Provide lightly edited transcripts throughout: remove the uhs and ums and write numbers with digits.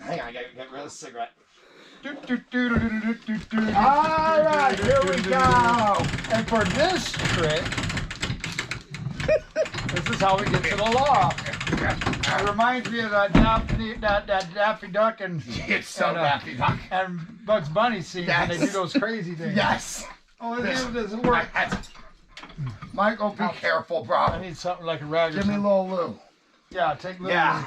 Hang on, I gotta get rid of the cigarette. Alright, here we go. And for this trick, this is how we get to the loft. It reminds me of that Daffy Duck and It's so Daffy Duck. And Bugs Bunny scene when they do those crazy things. Yes. Oh, this doesn't work. Michael, be careful, bro. I need something like a rag. Give me a little Lou. Yeah, take Lou. Yeah.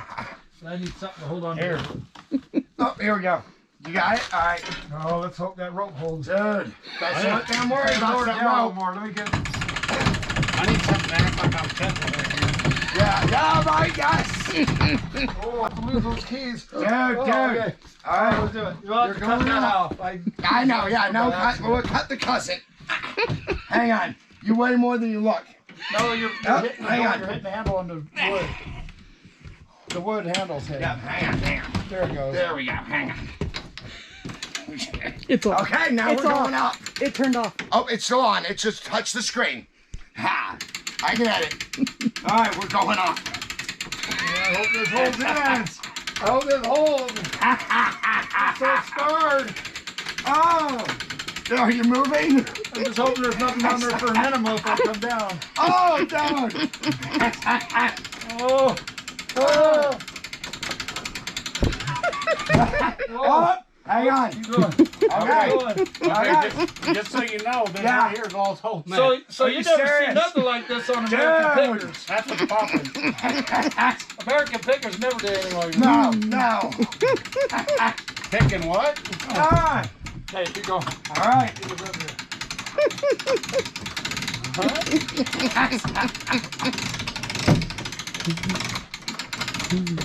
I need something to hold on Here. to. Oh, here we go. You got it? All right. Oh, let's hope that rope holds. Dude, that's what I'm worried about. That rope. More. Let me get. I need something to act like I'm catching right here. Yeah, right, yes. Oh, I have to lose those keys. Dude. Okay. All right. Let's do it. You'll have to cut that out. I know, yeah, no, we'll cut the cussing. Hang on. You weigh more than you look. No, you're hitting the handle on the wood. The wood handle's hit. Yeah, hang on. There it goes. There we go, hang on. It's off. Okay, now we're going up. It turned off. Oh, it's still on. It just touched the screen. Ha! I get it. All right, we're going up. Yeah, I hope this holds in. I hope this holds. I'm so scared. Oh! Are you moving? I'm just hoping there's nothing on there for an enema if I come down. Oh, dude! Oh. Oh. Oh! Hang on. Keep going. Okay. Okay, just so you know, this right here is all told. So you never see nothing like this on American Pickers. That's what's popping. American Pickers never did anything like that. No. Picking what? Ah. Hey, keep going. All right.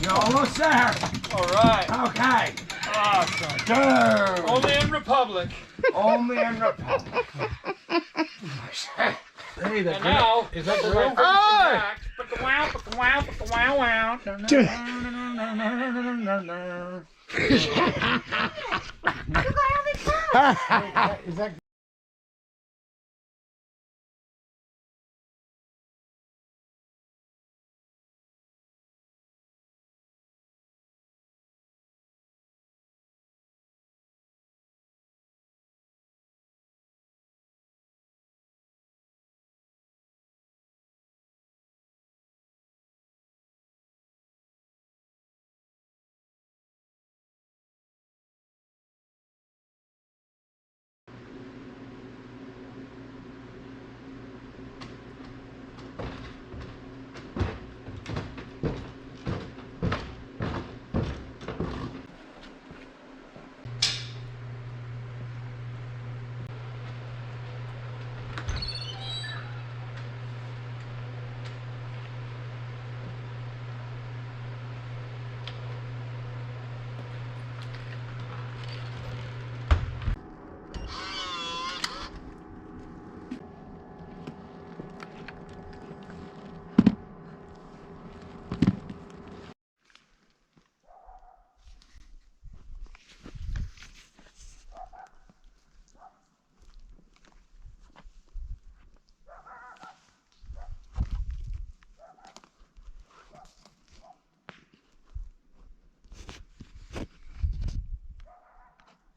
You're almost there. All right. Okay. Awesome. Dude. Only in Republic. Only in Republic. Hey, And now, is that we're real? back. Is that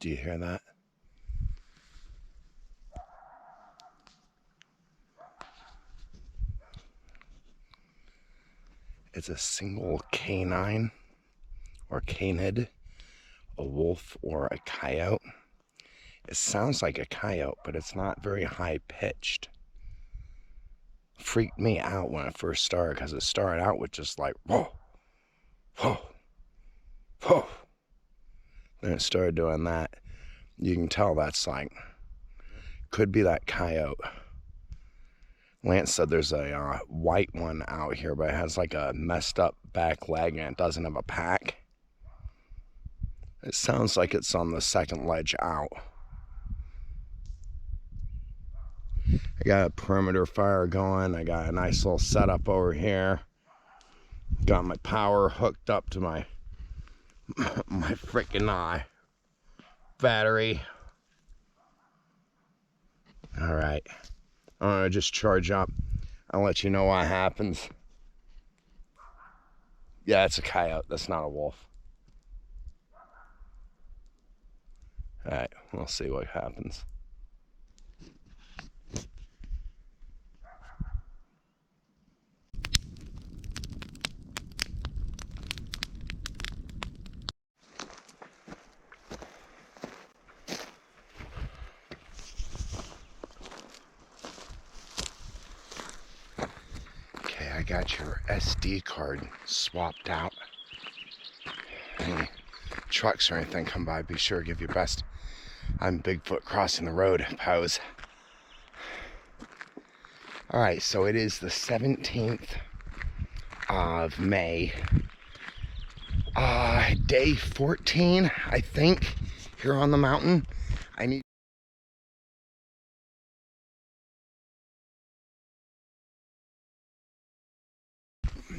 Do you hear that? It's a single canine or canid, a wolf or a coyote. It sounds like a coyote, but it's not very high pitched. Freaked me out when it first started because it started out with just like whoa, whoa, whoa. Then it started doing that. You can tell that's like, could be that coyote. Lance said there's a white one out here, but it has like a messed up back leg and it doesn't have a pack. It sounds like it's on the second ledge out. I got a perimeter fire going. I got a nice little setup over here. Got my power hooked up to my freaking battery. All right, I'm gonna just charge up. I'll let you know what happens. Yeah, it's a coyote. That's not a wolf. Alright, we'll see what happens. Okay, I got your SD card swapped out. Any trucks or anything come by, be sure to give your best I'm Bigfoot crossing the road pose. Alright, so it is the 17th of May. Day 14, I think, here on the mountain. I need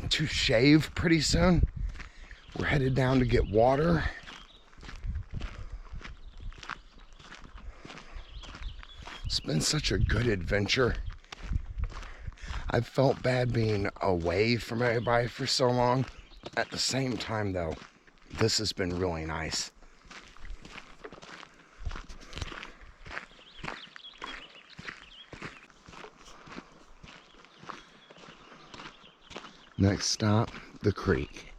to shave pretty soon. We're headed down to get water. It's been such a good adventure. I've felt bad being away from everybody for so long. At the same time, though, this has been really nice. Next stop, the creek.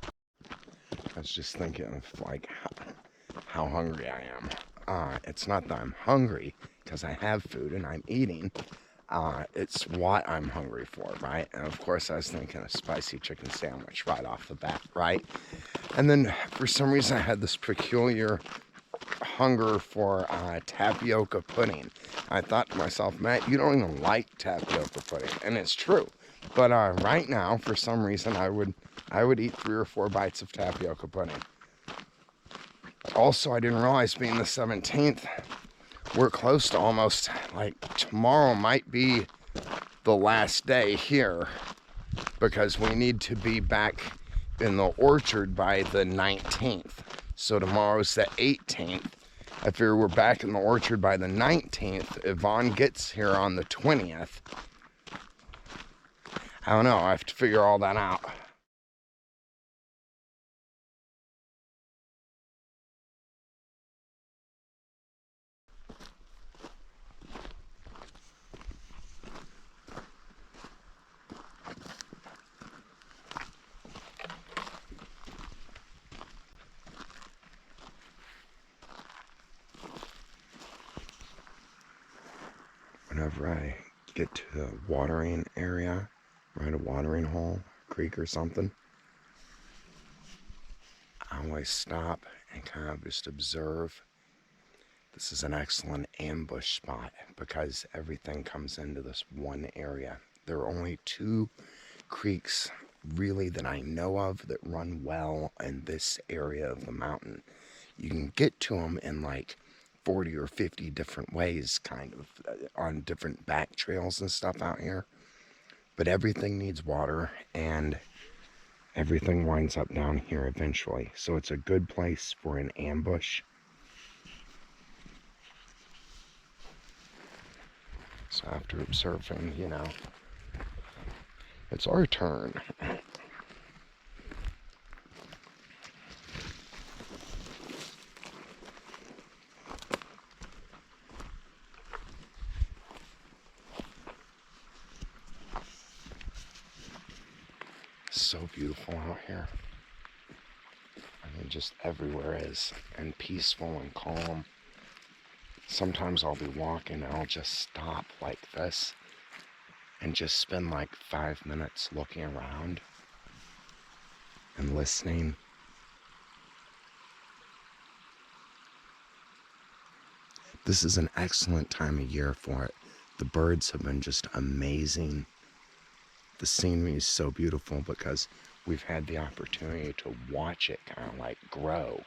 I was just thinking of like how hungry I am. It's not that I'm hungry because I have food and I'm eating. It's what I'm hungry for, right? And of course I was thinking a spicy chicken sandwich right off the bat, right? And then for some reason I had this peculiar hunger for tapioca pudding. I thought to myself, Matt, you don't even like tapioca pudding. And it's true. But right now, for some reason, I would eat 3 or 4 bites of tapioca pudding. Also, I didn't realize being the 17th, we're close to almost, like, tomorrow might be the last day here because we need to be back in the orchard by the 19th. So tomorrow's the 18th. I figure we're back in the orchard by the 19th. Yvonne gets here on the 20th. I don't know. I have to figure all that out. Whenever I get to the watering area, right, a watering hole, creek or something, I always stop and kind of just observe. This is an excellent ambush spot because everything comes into this one area. There are only 2 creeks really that I know of that run well in this area of the mountain. You can get to them in like 40 or 50 different ways, kind of, on different back trails and stuff out here. But everything needs water, and everything winds up down here eventually. So it's a good place for an ambush. So after observing, you know, it's our turn. So beautiful out here. I mean, just everywhere is, and peaceful and calm. Sometimes I'll be walking and I'll just stop like this and just spend like 5 minutes looking around and listening. This is an excellent time of year for it. The birds have been just amazing. The scenery is so beautiful because we've had the opportunity to watch it kind of like grow.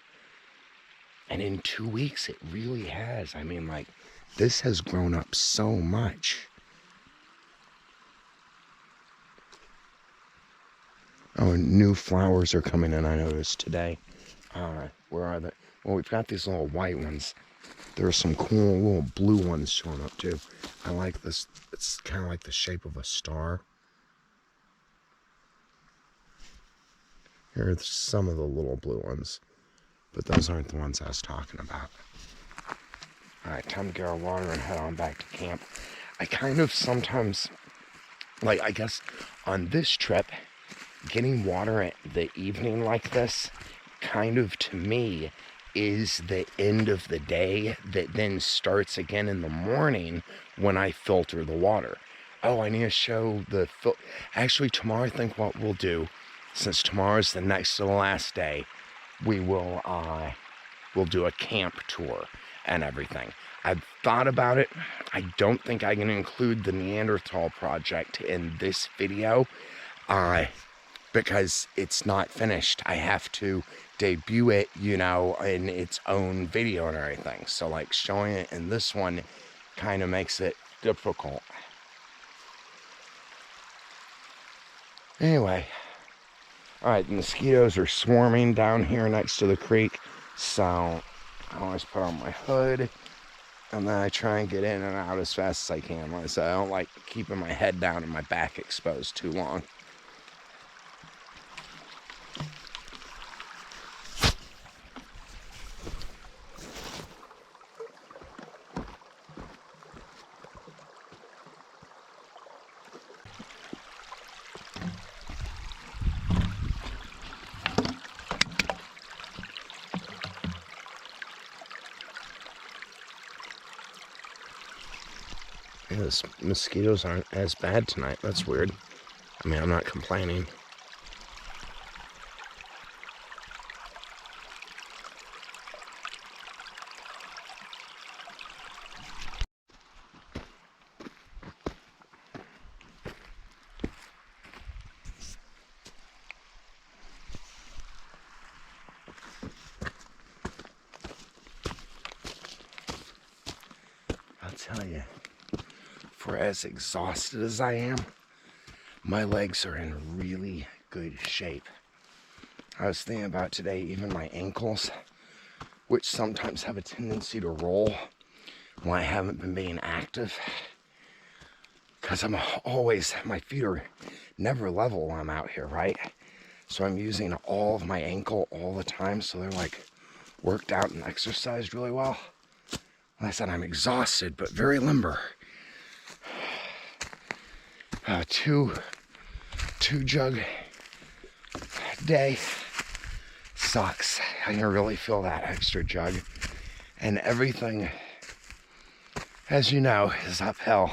And in 2 weeks, it really has. I mean, like, this has grown up so much. Oh, and new flowers are coming in, I noticed today. Where are they? Well, we've got these little white ones. There are some cool little blue ones showing up, too. I like this. It's kind of like the shape of a star. Here are some of the little blue ones. But those aren't the ones I was talking about. Alright, time to get our water and head on back to camp. I kind of sometimes, like, I guess on this trip, getting water at the evening like this, kind of to me, is the end of the day that then starts again in the morning when I filter the water. Oh, I need to show the actually tomorrow I think what we'll do, since tomorrow's the next to the last day, we'll do a camp tour and everything. I've thought about it. I don't think I can include the Neanderthal project in this video because it's not finished. I have to debut it, you know, in its own video and everything. So like showing it in this one kind of makes it difficult. Anyway, all right, the mosquitoes are swarming down here next to the creek, so I always put on my hood and then I try and get in and out as fast as I can. Like I said, I don't like keeping my head down and my back exposed too long. Yeah, the mosquitoes aren't as bad tonight. That's weird. I mean, I'm not complaining. I'll tell you, for as exhausted as I am, my legs are in really good shape. I was thinking about today, even my ankles, which sometimes have a tendency to roll when I haven't been being active. Because I'm always, my feet are never level when I'm out here, right? So I'm using all of my ankle all the time, so they're like worked out and exercised really well. Like I said, I'm exhausted, but very limber. Two jug day sucks. I can really feel that extra jug. And everything, as you know, is uphill.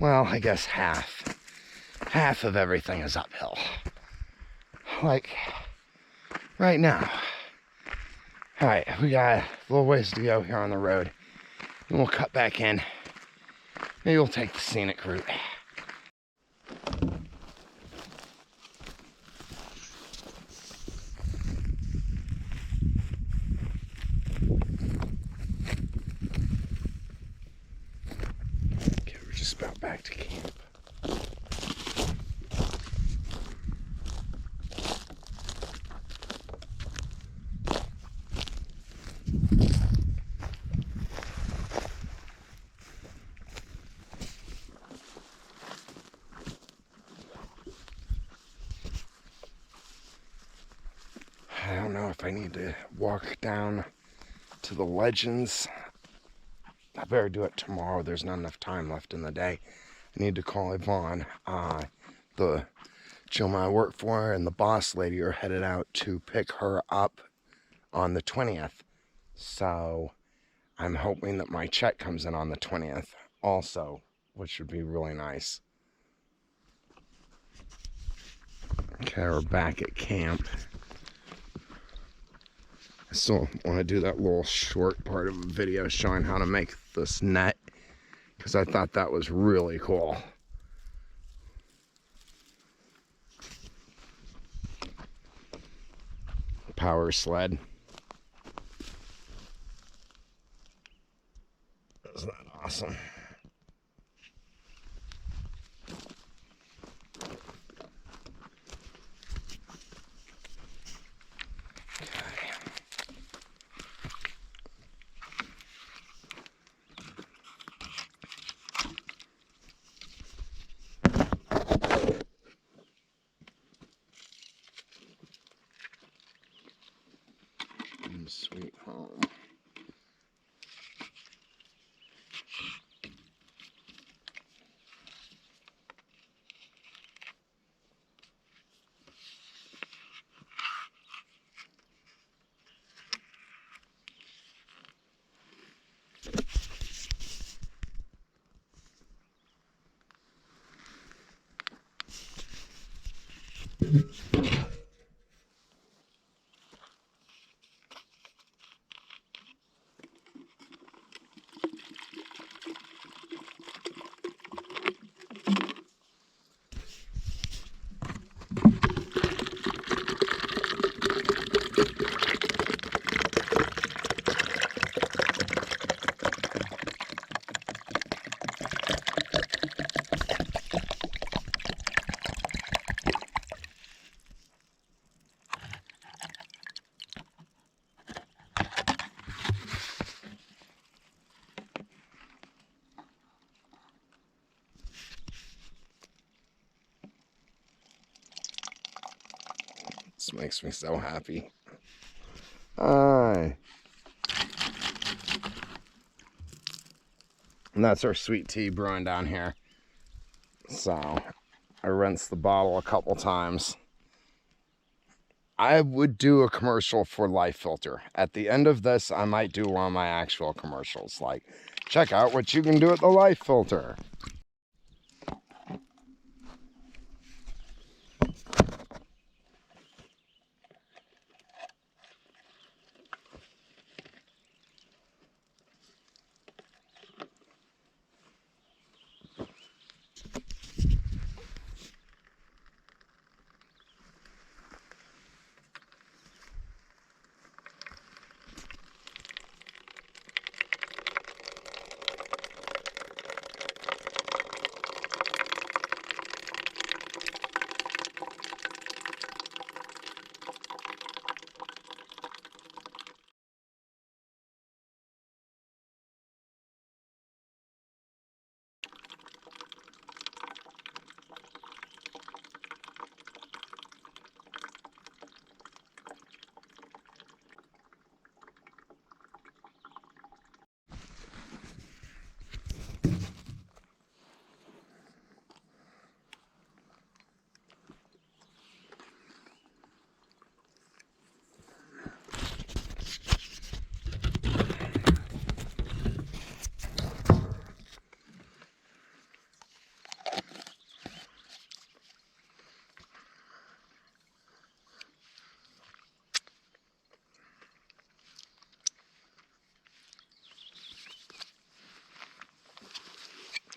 Well, I guess half of everything is uphill. Like right now. All right, we got a little ways to go here on the road. And we'll cut back in. Maybe we'll take the scenic route. Okay, we're just about back to camp. I don't know if I need to walk down to the Legends. I better do it tomorrow. There's not enough time left in the day. I need to call Yvonne. The gentleman I work for and the boss lady are headed out to pick her up on the 20th. So I'm hoping that my check comes in on the 20th also, which would be really nice. Okay, we're back at camp. I still want to do that little short part of a video showing how to make this net, because I thought that was really cool. Power sled. Isn't that awesome? Sweet home. This makes me so happy. Aye. And that's our sweet tea brewing down here. So I rinsed the bottle a couple times. I would do a commercial for Life Filter. At the end of this, I might do one of my actual commercials. Like, check out what you can do with the Life Filter.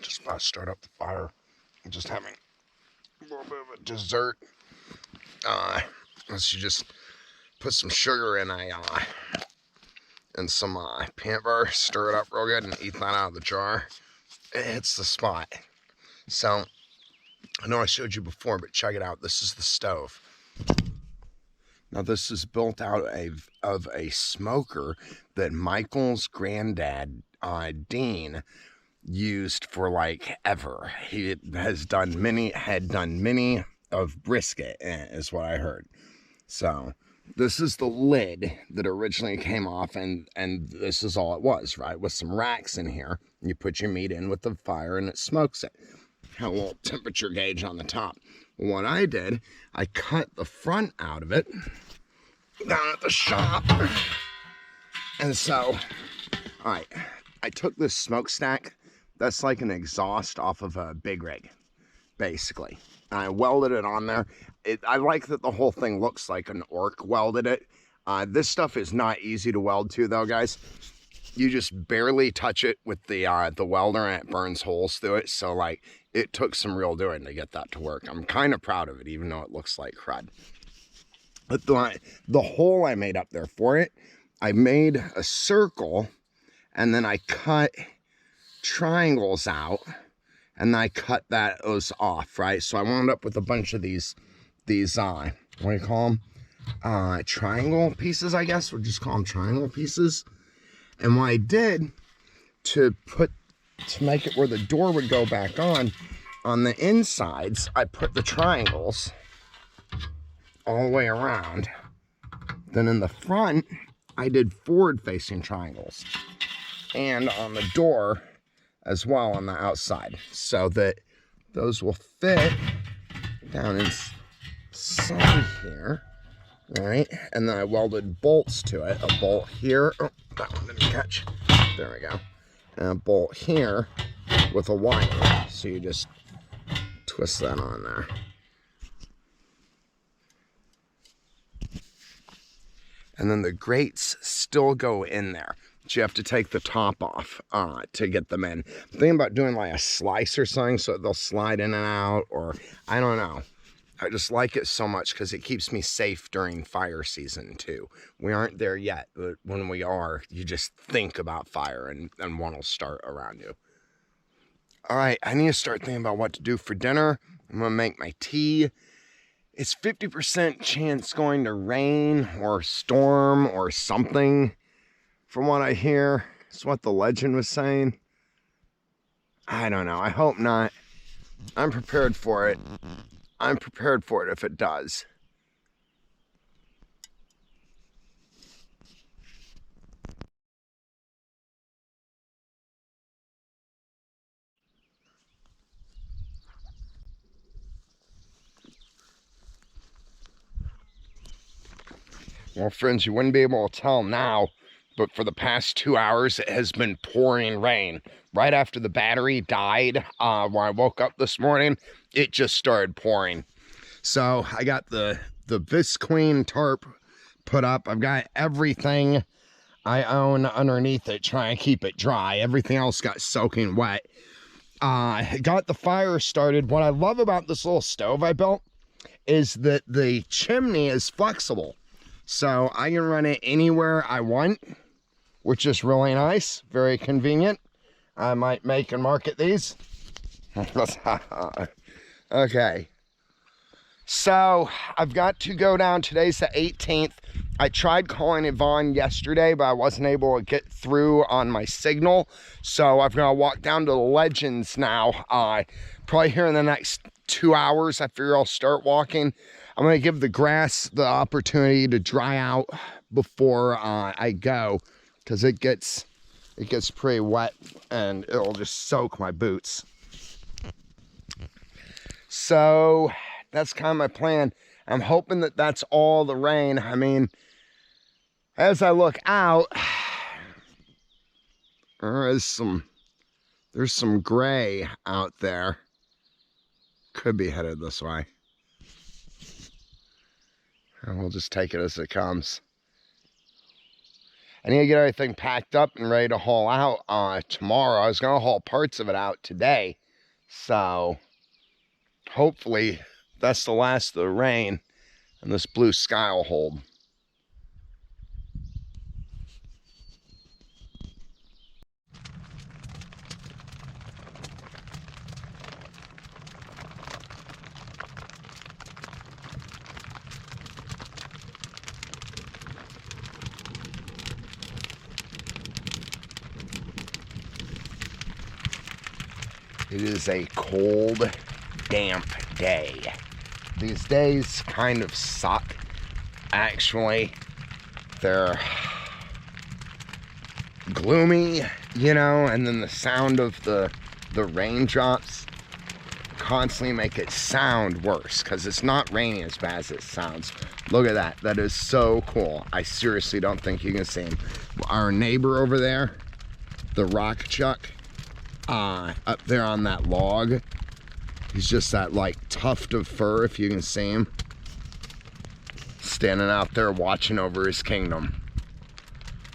Just about to start up the fire. I'm just having a little bit of a dessert. Let's just put some sugar in and some peanut butter, stir it up real good, and eat that out of the jar. It hits the spot. So I know I showed you before, but check it out. This is the stove. Now this is built out of a smoker that Michael's granddad, Dean, used for like ever. He had done many of brisket, is what I heard. So this is the lid that originally came off, and this is all it was, right? With some racks in here. You put your meat in with the fire and it smokes it. Had a little temperature gauge on the top. What I did, I cut the front out of it down at the shop. And so, all right, I took this smokestack. That's like an exhaust off of a big rig, basically. I welded it on there. I like that the whole thing looks like an orc welded it. This stuff is not easy to weld to, though, guys. You just barely touch it with the welder and it burns holes through it. So, like, it took some real doing to get that to work. I'm kind of proud of it, even though it looks like crud. But the hole I made up there for it, I made a circle, and then I cut triangles out, and I cut those off, right? So I wound up with a bunch of these what do you call them? Triangle pieces, I guess. We'll just call them triangle pieces. And what I did to make it where the door would go back on the insides, I put the triangles all the way around. Then in the front, I did forward-facing triangles. And on the door as well on the outside, so that those will fit down inside here, right? And then I welded bolts to it. A bolt here. Oh, that one didn't catch. There we go. And a bolt here with a wire. So you just twist that on there. and then the grates still go in there. But you have to take the top off to get them in. I'm thinking about doing like a slice or something so they'll slide in and out, or I don't know. I just like it so much because it keeps me safe during fire season too. We aren't there yet, but when we are, you just think about fire and one will start around you. All right, I need to start thinking about what to do for dinner. I'm gonna make my tea. It's 50% chance going to rain or storm or something from what I hear. It's what the legend was saying. I don't know, I hope not. I'm prepared for it. I'm prepared for it if it does. Well, friends, you wouldn't be able to tell now, but for the past 2 hours, it has been pouring rain. Right after the battery died, when I woke up this morning, it just started pouring. So I got the Visqueen tarp put up. I've got everything I own underneath it, trying to keep it dry. Everything else got soaking wet. Got the fire started. What I love about this little stove I built is that the chimney is flexible. So I can run it anywhere I want, which is really nice, very convenient. I might make and market these. Okay. So I've got to go down. Today's the 18th. I tried calling Yvonne yesterday, but I wasn't able to get through on my signal. So I've got to walk down to the Legends now. Probably here in the next 2 hours, I figure I'll start walking. I'm going to give the grass the opportunity to dry out before I go, because it gets pretty wet and it'll just soak my boots. So that's kind of my plan. I'm hoping that that's all the rain. I mean, as I look out, there's some gray out there. Could be headed this way. And we'll just take it as it comes. I need to get everything packed up and ready to haul out tomorrow. I was going to haul parts of it out today. So hopefully that's the last of the rain and this blue sky will hold. It is a cold, damp day. These days kind of suck, actually. They're gloomy, you know, and then the sound of the raindrops constantly make it sound worse, because it's not raining as bad as it sounds. Look at that. That is so cool. I seriously don't think you can see him. Our neighbor over there, the rock chuck, up there on that log, he's just that like tuft of fur, if you can see him, standing out there watching over his kingdom.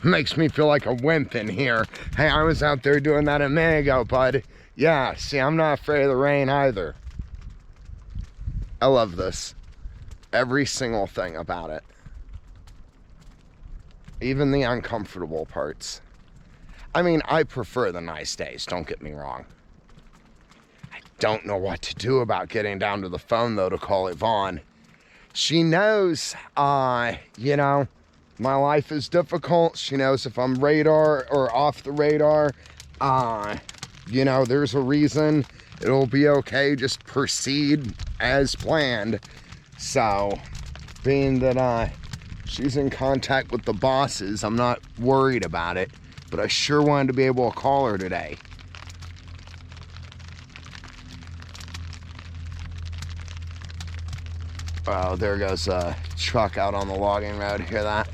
Makes me feel like a wimp in here. Hey, I was out there doing that a minute ago, bud. Yeah, see, I'm not afraid of the rain either. I love this. Every single thing about it. Even the uncomfortable parts. I mean, I prefer the nice days, don't get me wrong. I don't know what to do about getting down to the phone, though, to call Yvonne. She knows, you know, my life is difficult. She knows if I'm radar or off the radar, you know, there's a reason. It'll be okay. Just proceed as planned. So, being that she's in contact with the bosses, I'm not worried about it. But I sure wanted to be able to call her today. Oh, there goes a truck out on the logging road. Hear that?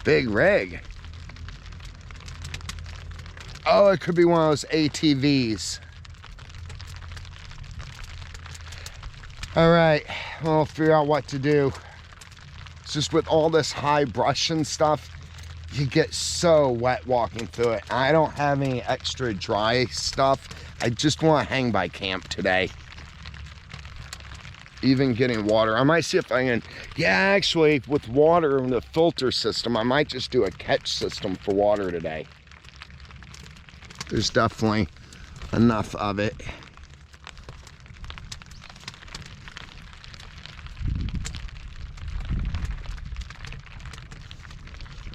Big rig. Oh, it could be one of those ATVs. All right, I'll figure out what to do. It's just with all this high brush and stuff, you get so wet walking through it. I don't have any extra dry stuff. I just want to hang by camp today. Even getting water. I might see if I can, yeah, actually, with water and the filter system, I might just do a catch system for water today. There's definitely enough of it.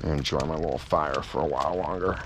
Enjoy my little fire for a while longer.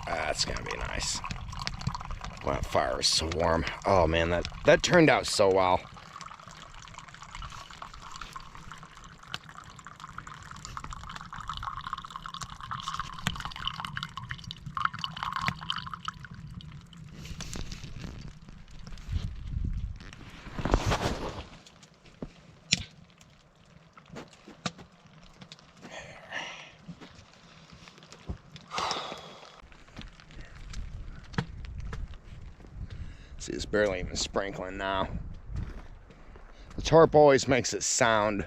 That's gonna be nice. Wow, that fire is so warm. Oh man, that turned out so well. See, it's barely even sprinkling now. The tarp always makes it sound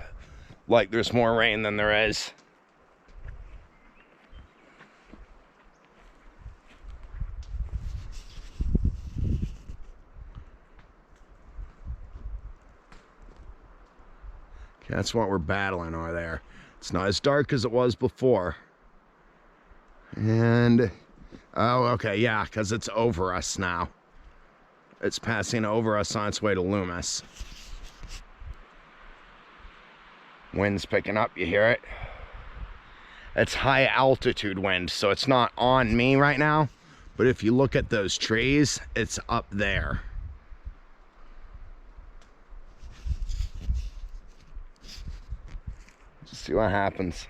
like there's more rain than there is. Okay, that's what we're battling over there. It's not as dark as it was before. And, oh, okay, yeah, because it's over us now. It's passing over us on its way to Loomis. Wind's picking up, you hear it? It's high altitude wind, so it's not on me right now. But if you look at those trees, it's up there. Just see what happens.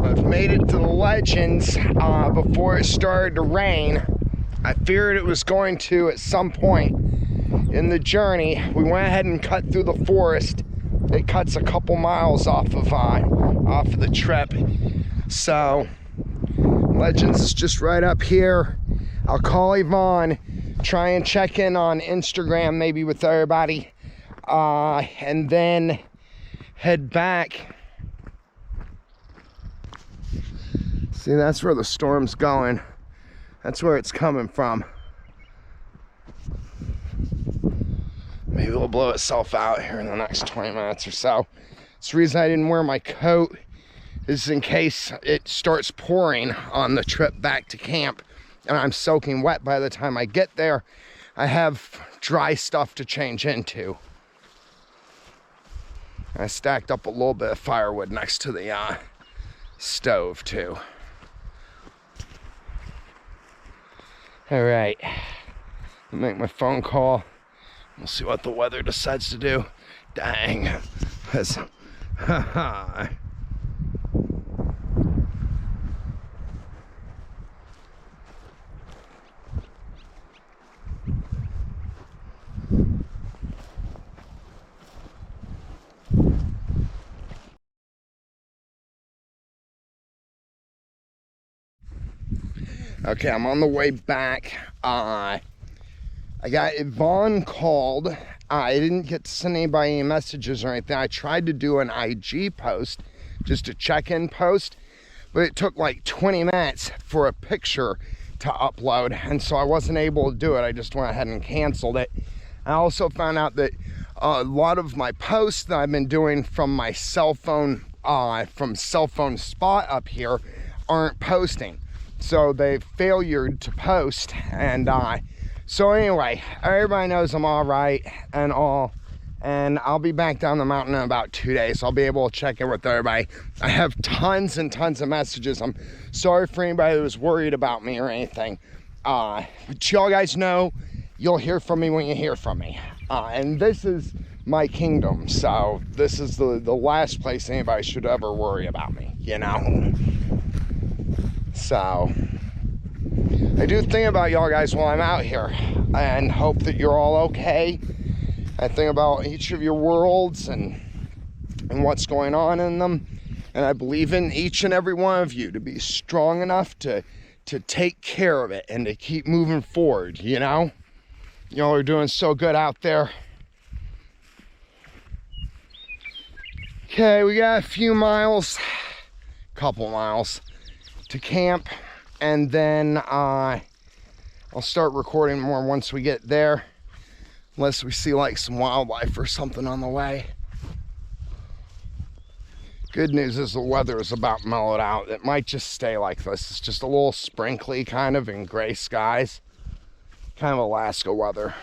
I've made it to the Legends before it started to rain. I feared it was going to at some point in the journey. We went ahead and cut through the forest. It cuts a couple miles off of the trip. So Legends is just right up here. I'll call Yvonne, try and check in on Instagram maybe with everybody, and then head back. See, that's where the storm's going. That's where it's coming from. Maybe it'll blow itself out here in the next 20 minutes or so. It's the reason I didn't wear my coat is in case it starts pouring on the trip back to camp and I'm soaking wet by the time I get there. I have dry stuff to change into. I stacked up a little bit of firewood next to the stove too. All right, I'll make my phone call. We'll see what the weather decides to do. Dang, that's, Okay, I'm on the way back. I got Yvonne called. I didn't get to send anybody any messages or anything. I tried to do an IG post, just a check-in post, but it took like 20 minutes for a picture to upload, and so I wasn't able to do it. I just went ahead and canceled it. I also found out that a lot of my posts that I've been doing from my cell phone, from cell phone spot up here, aren't posting. So they failured to post, and so anyway, everybody knows I'm all right and all, and I'll be back down the mountain in about 2 days. I'll be able to check in with everybody. I have tons and tons of messages. I'm sorry for anybody who was worried about me or anything. But y'all guys know you'll hear from me when you hear from me. And this is my kingdom, so this is the last place anybody should ever worry about me, you know? So I do think about y'all guys while I'm out here and hope that you're all okay. I think about each of your worlds and what's going on in them, and I believe in each and every one of you to be strong enough to take care of it and to keep moving forward, you know? Y'all are doing so good out there. Okay, we got a few miles, couple miles to camp, and then I'll start recording more once we get there, unless we see like some wildlife or something on the way. Good news is the weather is about mellowed out. It might just stay like this. It's just a little sprinkly kind of in gray skies, kind of Alaska weather.